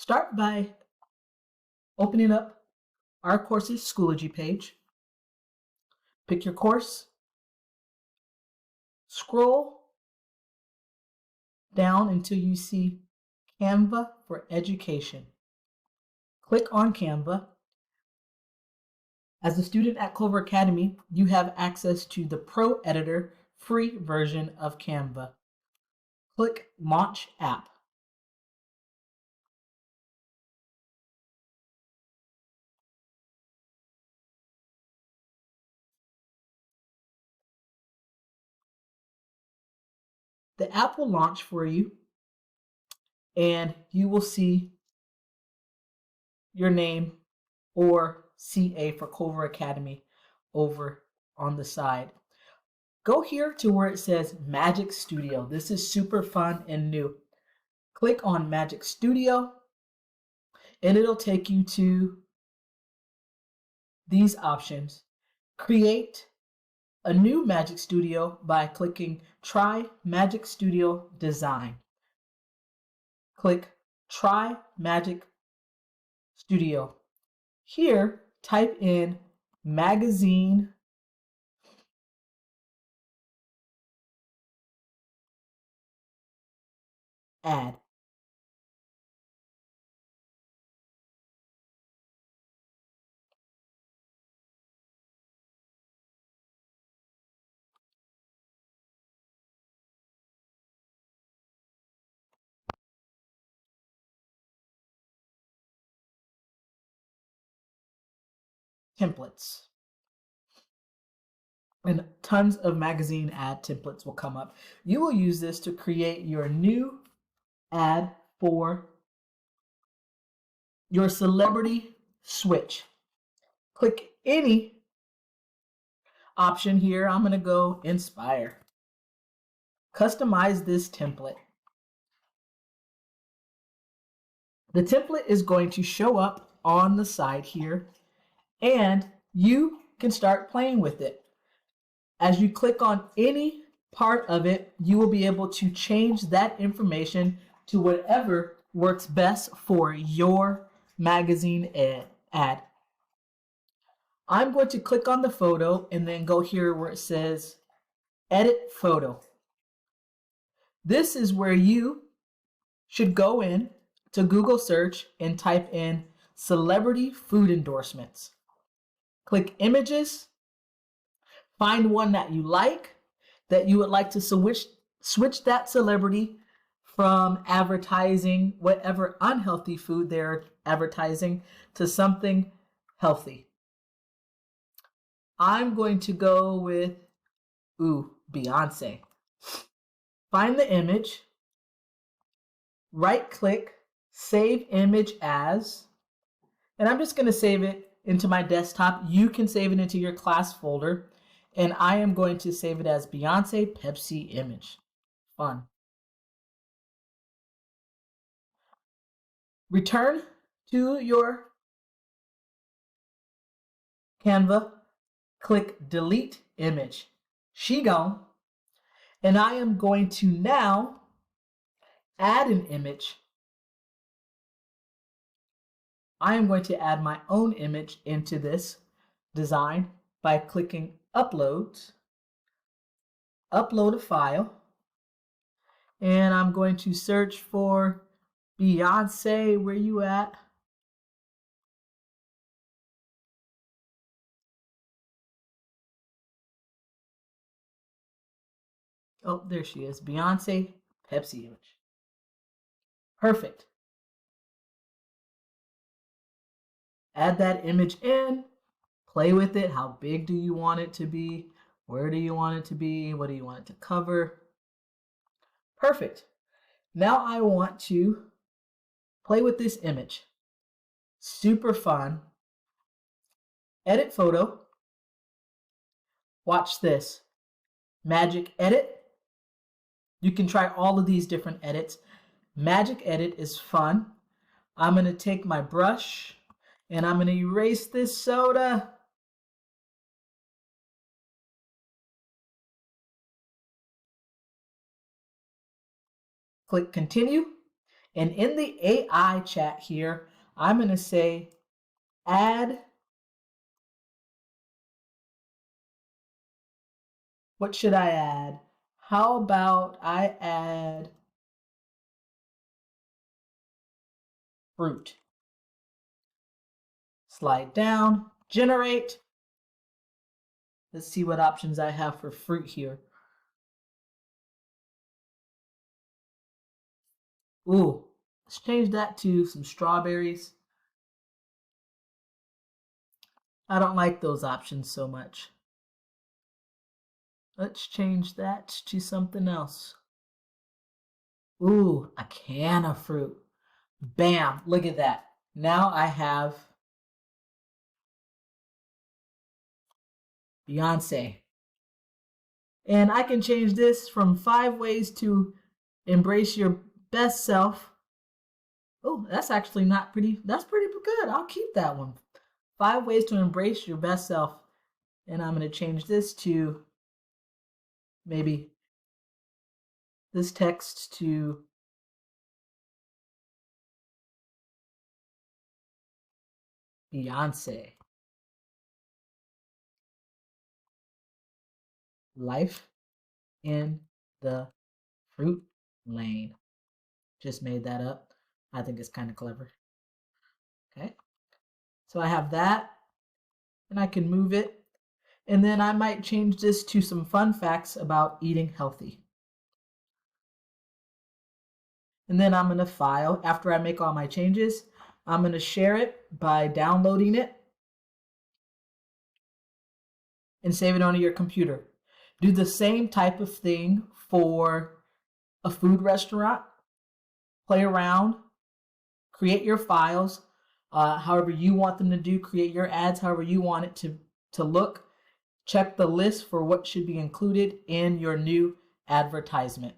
Start by opening up our course's Schoology page. Pick your course. Scroll down until you see Canva for Education. Click on Canva. As a student at Clover Academy, you have access to the Pro Editor free version of Canva. Click Launch App. The app will launch for you, and you will see your name or CA for Clover Academy over on the side. Go here to where it says Magic Studio. This is super fun and new. Click on Magic Studio, and it'll take you to these options. Create a new Magic Studio by clicking Try Magic Studio Design. Click Try Magic Studio. Here, type in magazine ad. Templates. And tons of magazine ad templates will come up. You will use this to create your new ad for your celebrity switch. Click any option here. I'm going to go Inspire. Customize this template. The template is going to show up on the side here, and you can start playing with it. As you click on any part of it, you will be able to change that information to whatever works best for your magazine ad. I'm going to click on the photo and then go here where it says Edit Photo. This is where you should go in to Google search and type in celebrity food endorsements. Click Images. Find one that you like, that you would like to switch that celebrity from advertising whatever unhealthy food they're advertising to something healthy. I'm going to go with, Beyonce. Find the image, right click, save image as, and I'm just going to save it into my desktop. You can save it into your class folder, and I am going to save it as Beyonce Pepsi image. Fun. Return to your Canva, click delete image. She gone. And I am going to now add an image. I am going to add my own image into this design by clicking Uploads, upload a file, and I'm going to search for Beyonce. Where you at? Oh, there she is. Beyonce Pepsi image. Perfect. Add that image in. Play with it. How big do you want it to be? Where do you want it to be? What do you want it to cover? Perfect. Now I want to play with this image. Super fun. Edit photo. Watch this. Magic edit. You can try all of these different edits. Magic edit is fun. I'm going to take my brush and I'm going to erase this soda. Click continue. And in the AI chat here, I'm going to say add, what should I add? How about I add fruit? Slide down, generate. Let's see what options I have for fruit here. Ooh, let's change that to some strawberries. I don't like those options so much. Let's change that to something else. Ooh, a can of fruit. Bam, look at that. Now I have Beyonce. And I can change this from 5 ways to embrace your best self. Oh, that's actually not pretty. That's pretty good. I'll keep that one. 5 ways to embrace your best self. And I'm going to change this to maybe this text to Beyonce. Life in the fruit lane. Just made that up. I think it's kind of clever. Okay. So I have that, and I can move it. And then I might change this to some fun facts about eating healthy. And then I'm going to file, after I make all my changes, I'm going to share it by downloading it and save it onto your computer. Do the same type of thing for a food restaurant. Play around, create your files however you want them to do, create your ads however you want it to look. Check the list for what should be included in your new advertisement.